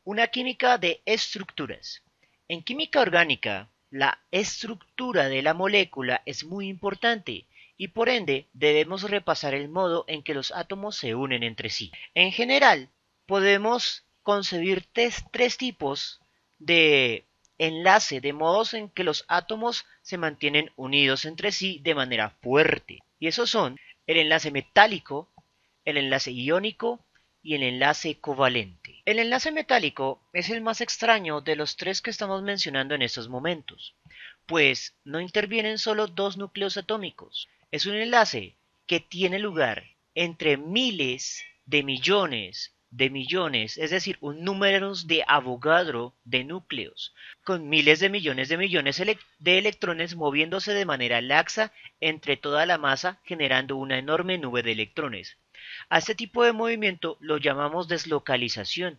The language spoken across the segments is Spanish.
Una química de estructuras. En química orgánica, la estructura de la molécula es muy importante y por ende debemos repasar el modo en que los átomos se unen entre sí. En general, podemos concebir tres tipos de enlace, de modos en que los átomos se mantienen unidos entre sí de manera fuerte. Y esos son el enlace metálico, el enlace iónico y el enlace covalente. El enlace metálico es el más extraño de los tres que estamos mencionando en estos momentos, pues no intervienen solo dos núcleos atómicos. Es un enlace que tiene lugar entre miles de millones, es decir, un número de Avogadro de núcleos, con miles de millones de electrones moviéndose de manera laxa entre toda la masa, generando una enorme nube de electrones. A este tipo de movimiento lo llamamos deslocalización.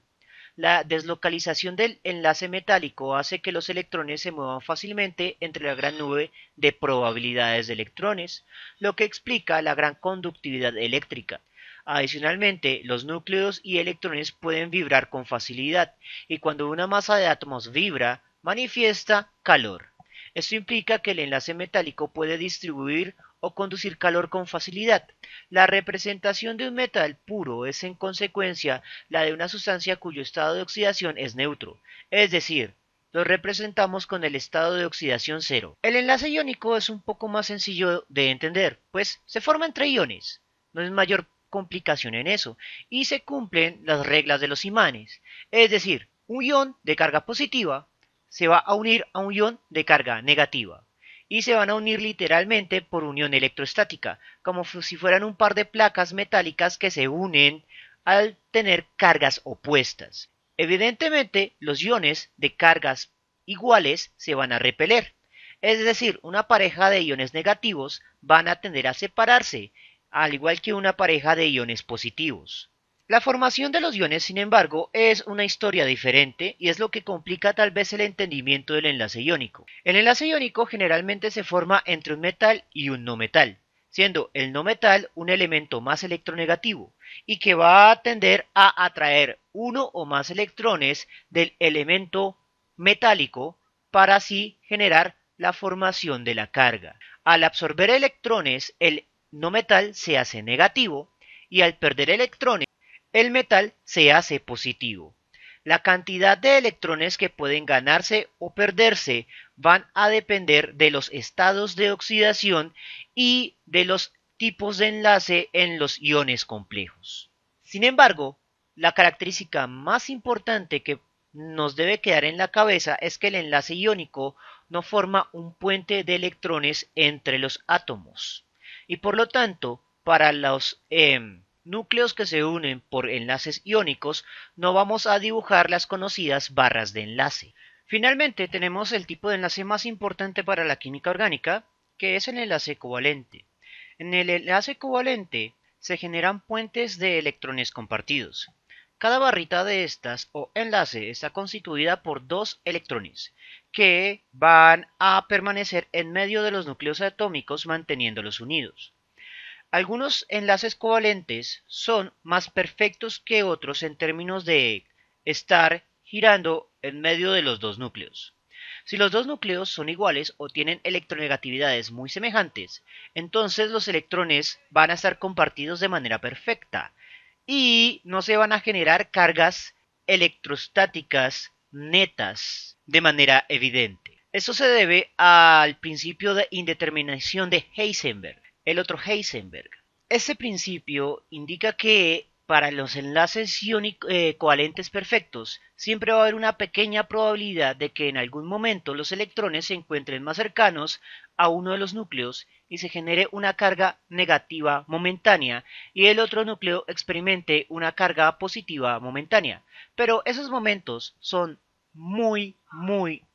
La deslocalización del enlace metálico hace que los electrones se muevan fácilmente entre la gran nube de probabilidades de electrones, lo que explica la gran conductividad eléctrica. Adicionalmente, los núcleos y electrones pueden vibrar con facilidad, y cuando una masa de átomos vibra, manifiesta calor. Esto implica que el enlace metálico puede distribuir o conducir calor con facilidad. La representación de un metal puro es en consecuencia la de una sustancia cuyo estado de oxidación es neutro, es decir, lo representamos con el estado de oxidación cero. El enlace iónico es un poco más sencillo de entender, pues se forma entre iones, no es mayor complicación en eso, y se cumplen las reglas de los imanes, es decir, un ion de carga positiva se va a unir a un ion de carga negativa y se van a unir literalmente por unión electrostática, como si fueran un par de placas metálicas que se unen al tener cargas opuestas. Evidentemente, los iones de cargas iguales se van a repeler, es decir, una pareja de iones negativos van a tender a separarse, al igual que una pareja de iones positivos. La formación de los iones, sin embargo, es una historia diferente y es lo que complica tal vez el entendimiento del enlace iónico. El enlace iónico generalmente se forma entre un metal y un no metal, siendo el no metal un elemento más electronegativo y que va a tender a atraer uno o más electrones del elemento metálico para así generar la formación de la carga. Al absorber electrones, el no metal se hace negativo y al perder electrones, el metal se hace positivo. La cantidad de electrones que pueden ganarse o perderse van a depender de los estados de oxidación y de los tipos de enlace en los iones complejos. Sin embargo, la característica más importante que nos debe quedar en la cabeza es que el enlace iónico no forma un puente de electrones entre los átomos. Y por lo tanto, para los núcleos que se unen por enlaces iónicos, no vamos a dibujar las conocidas barras de enlace. Finalmente, tenemos el tipo de enlace más importante para la química orgánica, que es el enlace covalente. En el enlace covalente se generan puentes de electrones compartidos. Cada barrita de estas o enlace está constituida por dos electrones que van a permanecer en medio de los núcleos atómicos manteniéndolos unidos. Algunos enlaces covalentes son más perfectos que otros en términos de estar girando en medio de los dos núcleos. Si los dos núcleos son iguales o tienen electronegatividades muy semejantes, entonces los electrones van a estar compartidos de manera perfecta y no se van a generar cargas electrostáticas netas de manera evidente. Esto se debe al principio de indeterminación de Heisenberg, el otro Heisenberg. Este principio indica que para los enlaces covalentes perfectos siempre va a haber una pequeña probabilidad de que en algún momento los electrones se encuentren más cercanos a uno de los núcleos y se genere una carga negativa momentánea y el otro núcleo experimente una carga positiva momentánea. Pero esos momentos son muy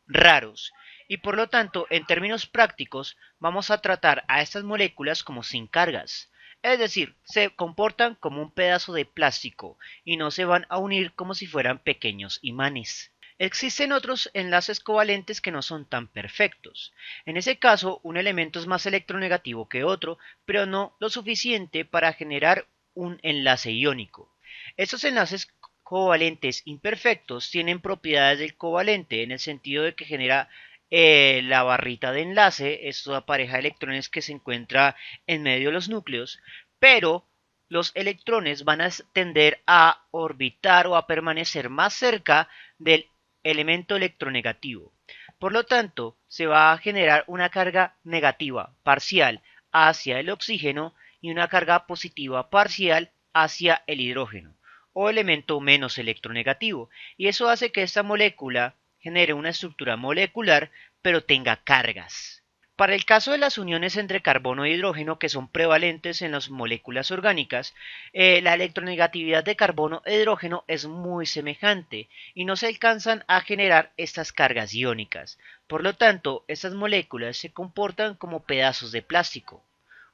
raros y por lo tanto en términos prácticos vamos a tratar a estas moléculas como sin cargas. Es decir, se comportan como un pedazo de plástico y no se van a unir como si fueran pequeños imanes. Existen otros enlaces covalentes que no son tan perfectos. En ese caso, un elemento es más electronegativo que otro, pero no lo suficiente para generar un enlace iónico. Estos enlaces covalentes imperfectos tienen propiedades del covalente en el sentido de que genera la barrita de enlace, esta pareja de electrones que se encuentra en medio de los núcleos, pero los electrones van a tender a orbitar o a permanecer más cerca del elemento electronegativo. Por lo tanto, se va a generar una carga negativa parcial hacia el oxígeno y una carga positiva parcial hacia el hidrógeno o elemento menos electronegativo, y eso hace que esta molécula genere una estructura molecular pero tenga cargas. Para el caso de las uniones entre carbono e hidrógeno que son prevalentes en las moléculas orgánicas, la electronegatividad de carbono e hidrógeno es muy semejante y no se alcanzan a generar estas cargas iónicas. Por lo tanto, estas moléculas se comportan como pedazos de plástico.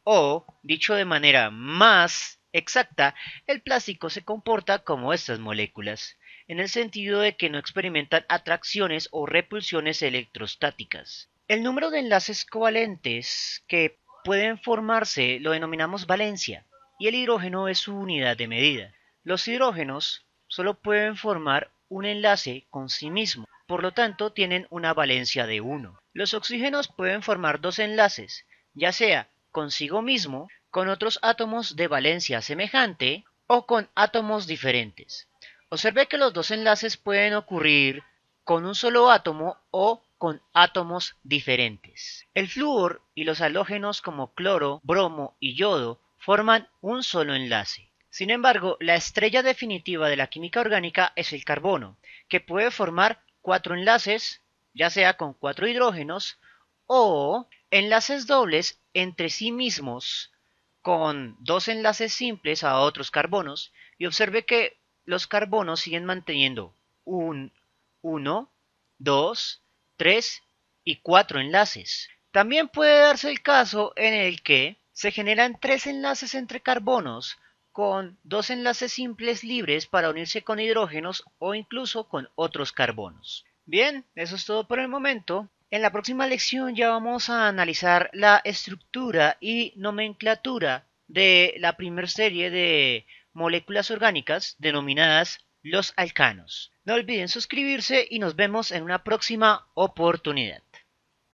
O, dicho de manera más exacta, el plástico se comporta como estas moléculas, en el sentido de que no experimentan atracciones o repulsiones electrostáticas. El número de enlaces covalentes que pueden formarse lo denominamos valencia, y el hidrógeno es su unidad de medida. Los hidrógenos solo pueden formar un enlace con sí mismo, por lo tanto tienen una valencia de 1. Los oxígenos pueden formar dos enlaces, ya sea consigo mismo, con otros átomos de valencia semejante, o con átomos diferentes. Observe que los dos enlaces pueden ocurrir con un solo átomo o con átomos diferentes. El flúor y los halógenos como cloro, bromo y yodo forman un solo enlace. Sin embargo, la estrella definitiva de la química orgánica es el carbono, que puede formar 4 enlaces, ya sea con 4 hidrógenos, o enlaces dobles entre sí mismos con 2 enlaces simples a otros carbonos, y observe que los carbonos siguen manteniendo un 1, 2, 3 y 4 enlaces. También puede darse el caso en el que se generan 3 enlaces entre carbonos con 2 enlaces simples libres para unirse con hidrógenos o incluso con otros carbonos. Bien, eso es todo por el momento. En la próxima lección ya vamos a analizar la estructura y nomenclatura de la primera serie de moléculas orgánicas denominadas los alcanos. No olviden suscribirse y nos vemos en una próxima oportunidad.